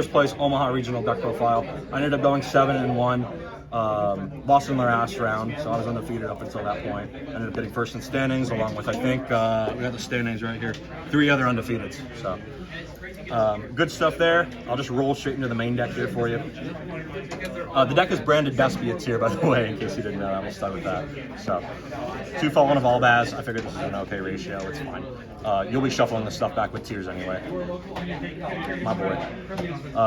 First place Omaha regional deck profile. I ended up going 7-1. Lost in the last round, so I was undefeated up until that point. Ended up getting first in standings, along with, I think, we got the standings right here, 3 other undefeateds. So good stuff there. I'll just roll straight into the main deck here for you. The deck is branded Despia tier, by the way, in case you didn't know that. We'll start with that. So 2 Fallen of Albaz. I figured this is an okay ratio. It's fine. You'll be shuffling this stuff back with tiers anyway. My boy.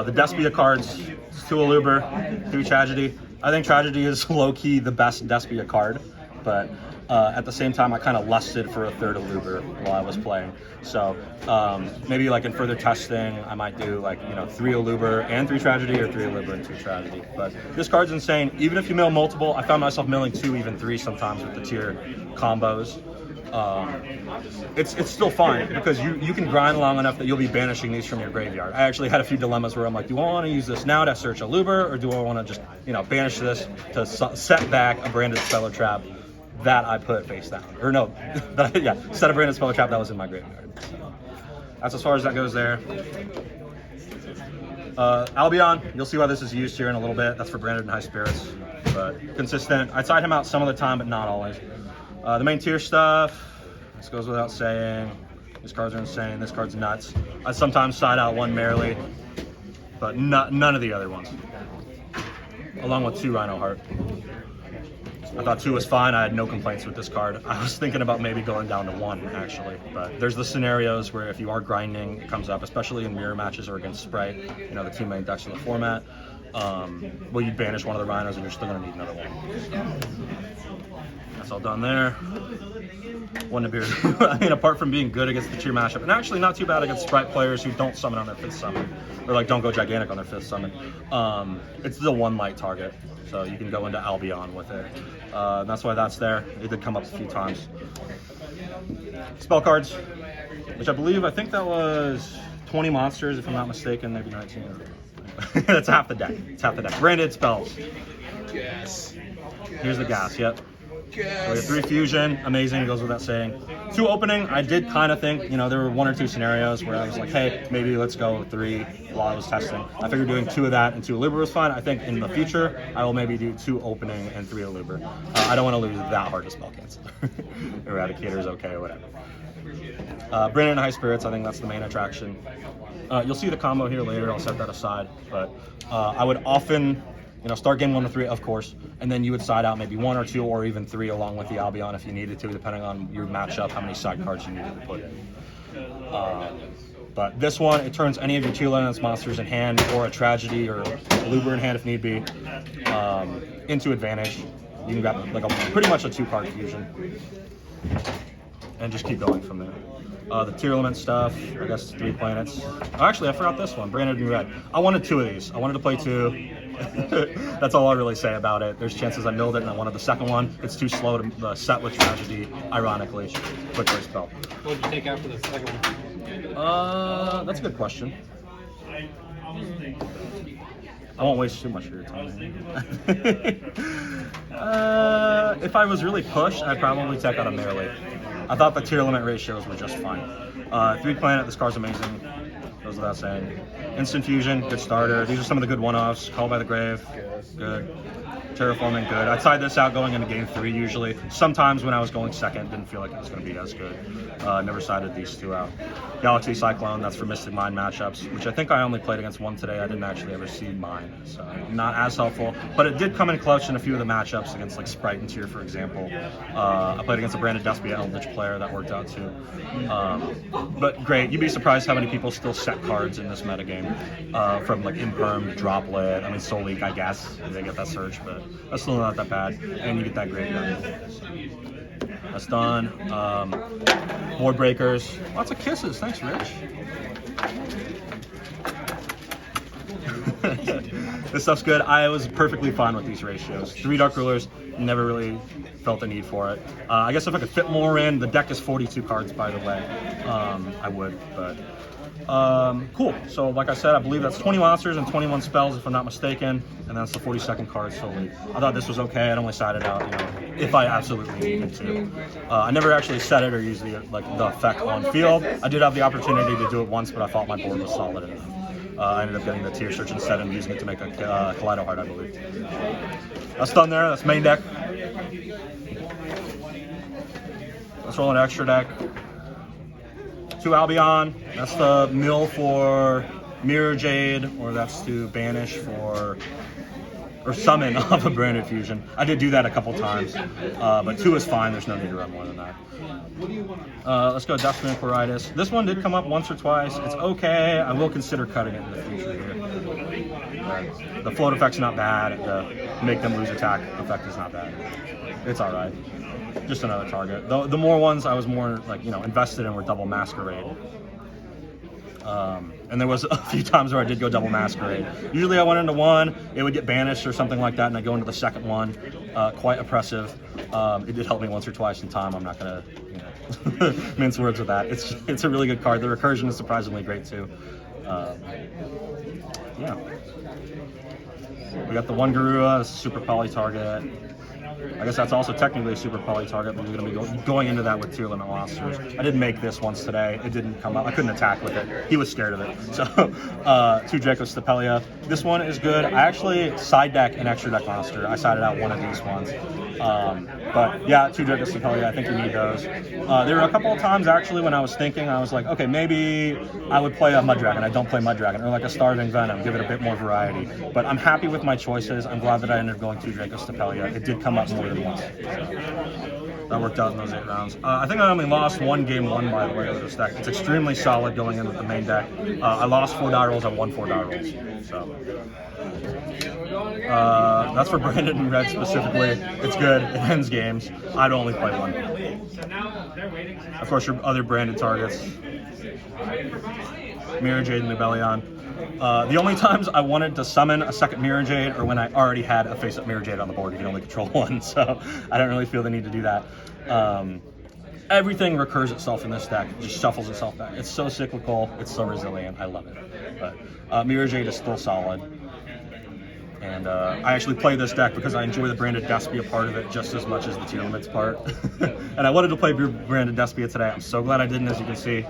The Despia cards, 2 Aluber, 3 Tragedy. I think Tragedy is low-key the best Despia card, but at the same time, I kind of lusted for a 3rd Aluber while I was playing. So maybe like in further testing, I might do like, 3 Aluber and 3 Tragedy, or 3 Aluber and 2 Tragedy. But this card's insane. Even if you mill multiple, I found myself milling 2, even 3 sometimes with the tier combos. It's still fine because you can grind long enough that you'll be banishing these from your graveyard. I actually had a few dilemmas where I'm like, do I want to use this now to search a Luber, or do I want to just banish this to set back a branded Speller Trap that I put face down? Or no, set a branded Speller Trap that was in my graveyard. So that's as far as that goes there. Albion, you'll see why this is used here in a little bit. That's for branded and high spirits, but consistent. I side him out some of the time, but not always. The main tier stuff, this goes without saying. These cards are insane. This card's nuts. I sometimes side out 1 Merrily, but none of the other ones. Along with 2 Rhino Heart. I thought 2 was fine. I had no complaints with this card. I was thinking about maybe going down to 1, actually. But there's the scenarios where if you are grinding, it comes up, especially in mirror matches or against Sprite, the 2 main decks of the format. Well, you banish one of the Rhinos and you're still going to need another one. That's all done there. 1 Nibiru. I mean, apart from being good against the tier matchup, and actually not too bad against Sprite players who don't summon on their 5th summon, or like don't go gigantic on their 5th summon. It's the 1 light target, so you can go into Albion with it. That's why that's there. It did come up a few times. Spell cards, which I think that was 20 monsters, if I'm not mistaken, maybe 19. That's half the deck. It's half the deck. Branded spells. Gas. Here's the gas. Yep. So we have 3 fusion, amazing, goes without saying. 2 opening, I did kind of think, there were 1 or 2 scenarios where I was like, hey, maybe let's go 3 while I was testing. I figured doing 2 of that and 2 Aluber was fine. I think in the future, I will maybe do 2 opening and 3 Aluber. I don't want to lose that hard to spell cancel. Eradicator's okay or whatever. Brandon and High Spirits, I think that's the main attraction. You'll see the combo here later, I'll set that aside. But I would often start game 1 to 3, of course, and then you would side out maybe 1 or 2 or even 3 along with the Albion if you needed to, depending on your matchup, how many side cards you needed to put in. But this one, it turns any of your Tearlament monsters in hand, or a Tragedy or a Luber in hand if need be, into advantage. You can grab like pretty much a 2-card fusion, and just keep going from there. The Tearlament stuff, I guess 3 planets. Oh, actually, I forgot this one, Branded in Red. I wanted 2 of these. I wanted to play 2. That's all I'll really say about it. There's chances I milled it and I wanted the second one. It's too slow to set with Tragedy, ironically. Quick play spell. What did you take out for the second one? That's a good question. I won't waste too much of your time. If I was really pushed, I'd probably take out a Merrily. I thought the Tearlament ratios were just fine. 3 planet, this card's amazing. Goes without saying. Instant Fusion, good starter. These are some of the good one-offs. Call by the Grave, good. Terraforming, good. I'd side this out going into game 3 usually. Sometimes when I was going second, didn't feel like it was going to be as good. Never sided these 2 out. Galaxy Cyclone, that's for Mystic Mind matchups, which I think I only played against 1 today. I didn't actually ever see mine, so not as helpful. But it did come in clutch in a few of the matchups against like Sprite and Tier, for example. I played against a branded Despia Eldritch player, that worked out too. But great, you'd be surprised how many people still set cards in this metagame. From like Imperm, Droplet, I mean Soul Leak, I guess, they get that search, but that's still not that bad, and you get that graveyard. So, that's done. Board breakers. Lots of kisses. Thanks, Rich. This stuff's good. I was perfectly fine with these ratios. 3 Dark Rulers, never really felt the need for it. I guess if I could fit more in, the deck is 42 cards, by the way. I would, but cool. So like I said, I believe that's 20 monsters and 21 spells if I'm not mistaken, and that's the 42nd card solely. I thought this was okay. I'd only side it out, if I absolutely needed to. I never actually set it or used the effect on field. I did have the opportunity to do it once, but I thought my board was solid enough. I ended up getting the Tear Search instead and using it to make a Kaleido Heart, I believe. That's done there. That's main deck. Let's roll an extra deck. 2 Albion. That's the mill for Mirror Jade, or that's to banish for, or summon off a branded fusion. I did do that a couple times, but 2 is fine. There's no need to run more than that. Let's go Dustman Chloritis. This one did come up once or twice. It's okay. I will consider cutting it in the future here. The float effect's not bad. The make them lose attack effect is not bad. It's all right. Just another target. The more ones I was more like, invested in were double Masquerade. And there was a few times where I did go double Masquerade. Usually I went into one, it would get banished or something like that, and I go into the second one. Quite oppressive. It did help me once or twice in time. I'm not gonna mince words with that. It's a really good card. The recursion is surprisingly great too. Yeah. We got the one Garua. This is super poly target. I guess that's also technically a super poly target, but we're going to be going into that with Tearlament monsters. I did make this once today. It didn't come up. I couldn't attack with it. He was scared of it. So, 2 Draco Stapelia. This one is good. I actually side deck an extra deck monster. I sided out one of these ones. But yeah, 2 Draco Stapelia. I think you need those. There were a couple of times actually when I was thinking, I was like, okay, maybe I would play a Mud Dragon. I don't play Mud Dragon. Or like a Starving Venom. Give it a bit more variety. But I'm happy with my choices. I'm glad that I ended up going 2 Draco Stapelia. It did come up more than once. That worked out in those 8 rounds. I think I only lost one game 1, by the way, with this deck. It's extremely solid going in with the main deck. I lost 4 die rolls, I won 4 die rolls. So that's for Brandon and Red specifically. It's good. It ends games. I'd only play 1. Of course, your other branded targets. Mirror Jade and Nubelion. The only times I wanted to summon a second Mirror Jade are when I already had a face-up Mirror Jade on the board. You can only control 1, so I don't really feel the need to do that. Everything recurs itself in this deck. It just shuffles itself back. It's so cyclical. It's so resilient. I love it. But Mirror Jade is still solid. And I actually play this deck because I enjoy the Branded Despia part of it just as much as the Tearlaments part. And I wanted to play Branded Despia today. I'm so glad I didn't, as you can see.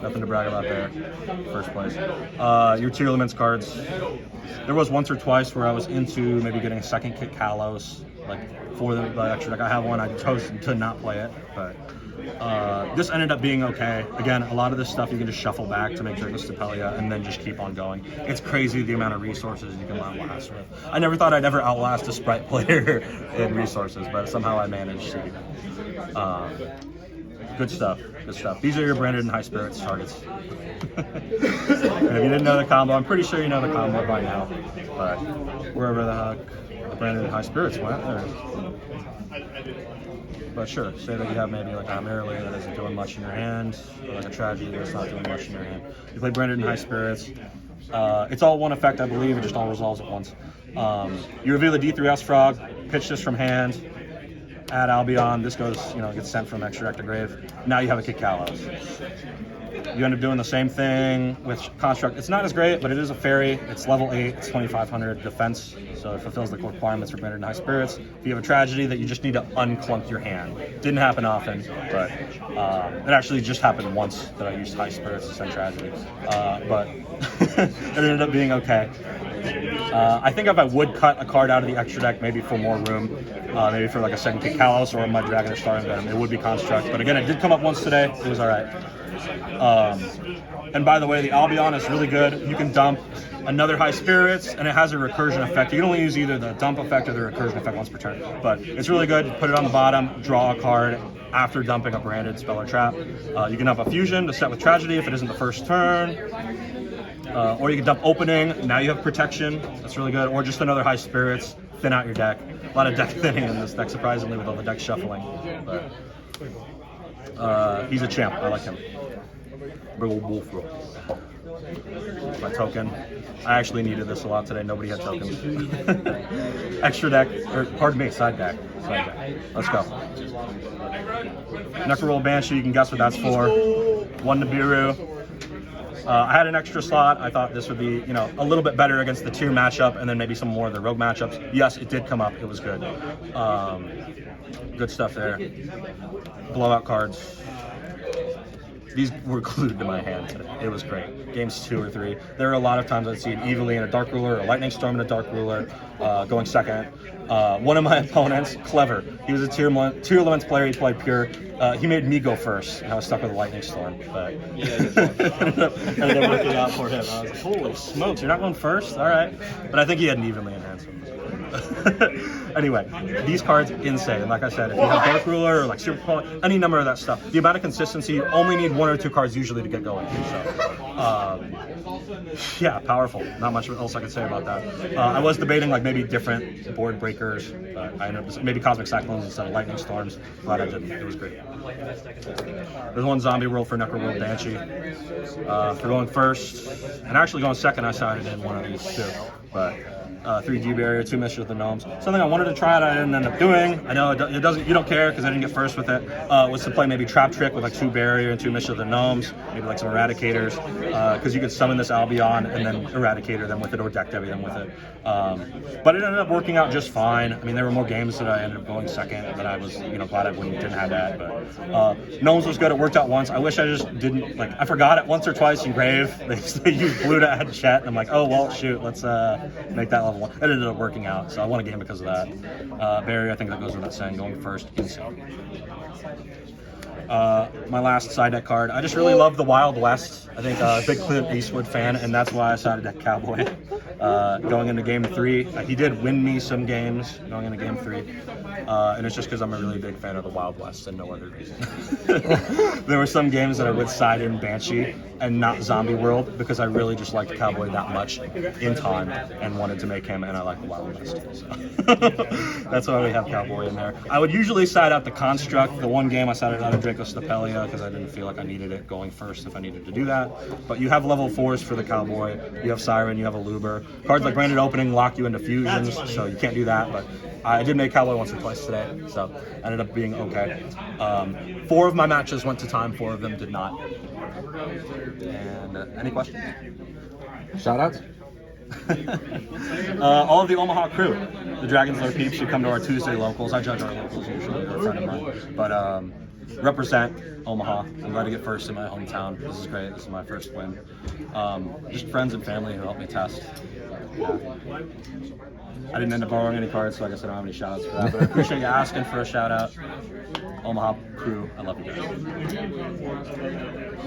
Nothing to brag about there. First place. Your Tearlaments cards. There was once or twice where I was into maybe getting a second Kit Kalos, like for the extra deck. I have one. I chose to not play it, but this ended up being okay. Again, a lot of this stuff you can just shuffle back to make Draco Stapelia and then just keep on going. It's crazy the amount of resources you can outlast with. I never thought I'd ever outlast a Sprite player in resources, but somehow I managed to. Good stuff. Good stuff. These are your Branded and High Spirits targets. And if you didn't know the combo, I'm pretty sure you know the combo by now. But wherever the heck the Branded and High Spirits went, there. But sure, say that you have maybe like a Merrily that isn't doing much in your hand, or like a Tragedy that's not doing much in your hand. You play Branded and High Spirits. It's all one effect, I believe. It just all resolves at once. You reveal the D3S Frog, pitch this from hand. Add Albion, this goes, gets sent from extra deck to grave. Now you have a Kit Kalos. You end up doing the same thing with Construct. It's not as great, but it is a fairy. It's level 8, it's 2500 defense, so it fulfills the requirements for Branded and High Spirits. If you have a Tragedy that you just need to unclunk your hand. Didn't happen often, but it actually just happened once that I used High Spirits to send Tragedy. But it ended up being okay. I think if I would cut a card out of the extra deck, maybe for more room, maybe for like a second Kit Kalos or a Mud Dragon or Starving Venom, it would be Construct. But again, it did come up once today. It was all right. And by the way, the Albion is really good. You can dump another High Spirits, and it has a recursion effect. You can only use either the dump effect or the recursion effect once per turn. But it's really good. Put it on the bottom, draw a card after dumping a branded spell or trap. You can dump a fusion to set with Tragedy if it isn't the first turn. Or you can dump Opening. Now you have protection. That's really good. Or just another High Spirits. Thin out your deck. A lot of deck thinning in this deck, surprisingly, with all the deck shuffling. But he's a champ. I like him. Big old wolf bro. My token. I actually needed this a lot today. Nobody had tokens. Extra deck, or pardon me, side deck. Side deck. Let's go. Necroll Banshee. You can guess what that's for. 1 Nibiru. I had an extra slot. I thought this would be, a little bit better against the tier matchup, and then maybe some more of the rogue matchups. Yes, it did come up. It was good. Good stuff there. Blowout cards. these were glued to my hand today. It was great. Games 2 or 3. There were a lot of times I'd see an Evilly and a Dark Ruler, a Lightning Storm and a Dark Ruler, going second. One of my opponents, Clever, he was a Tearlament player, he played Pure. He made me go first, and I was stuck with a Lightning Storm, but ended up working out for him. I was like, holy smokes, you're not going first? All right. But I think he had an evenly enhanced one. Anyway, these cards, insane. Like I said, if you have Dark Ruler or like Super Pole, any number of that stuff, the amount of consistency, you only need 1 or 2 cards usually to get going. So, yeah, powerful. Not much else I could say about that. I was debating like maybe different board breakers, but I ended up maybe Cosmic Cyclones instead of Lightning Storms. Glad I didn't. It was great. There's one Zombie World for Necro World Banshee. For going first, and actually going second, I sided in one of these too. But 3G barrier, 2 Mischief of the Gnomes. Something I wanted to try that I didn't end up doing. I know it doesn't. You don't care because I didn't get first with it. Was to play maybe Trap Trick with like 2 barrier and 2 Mischief of the Gnomes, maybe like some Eradicators, because you could summon this Albion and then Eradicator them with it or deck Debbie them with it. But it ended up working out just fine. I mean, there were more games that I ended up going second that I was glad I didn't have that. But Gnomes was good. It worked out once. I wish I just didn't I forgot it once or twice in Grave. They used blue to add Chet. And I'm like, oh well, shoot, let's make that level 1. It ended up working out, so I won a game because of that. Barry, I think that goes without saying, going first, insane. My last side deck card, I just really love the Wild West. I think big Clint Eastwood fan, and that's why I sided deck Cowboy. Going into game 3, he did win me some games going into game 3, and it's just because I'm a really big fan of the Wild West and no other reason. There were some games that I would side in Banshee and not Zombie World because I really just liked Cowboy that much in time and wanted to make him, and I like the Wild West. So. That's why we have Cowboy in there. I would usually side out the Construct. The one game I sided out of Draco Stapelia because I didn't feel like I needed it going first if I needed to do that. But you have level 4s for the Cowboy. You have Siren, you have a Luber. Cards like Branded Opening lock you into fusions, so you can't do that. But I did make Cowboy once or twice today, so ended up being okay. 4 of my matches went to time, 4 of them did not. And any questions? Shoutouts? All of the Omaha crew, the Dragon's Lair peeps who come to our Tuesday locals. I judge our locals usually, they're a friend of mine. But represent Omaha. I'm glad to get first in my hometown. This is great. This is my first win. Just friends and family who helped me test. Yeah. I didn't end up borrowing any cards, so I guess I don't have any shout outs for that. But I appreciate you asking for a shout out. Omaha crew, I love you guys.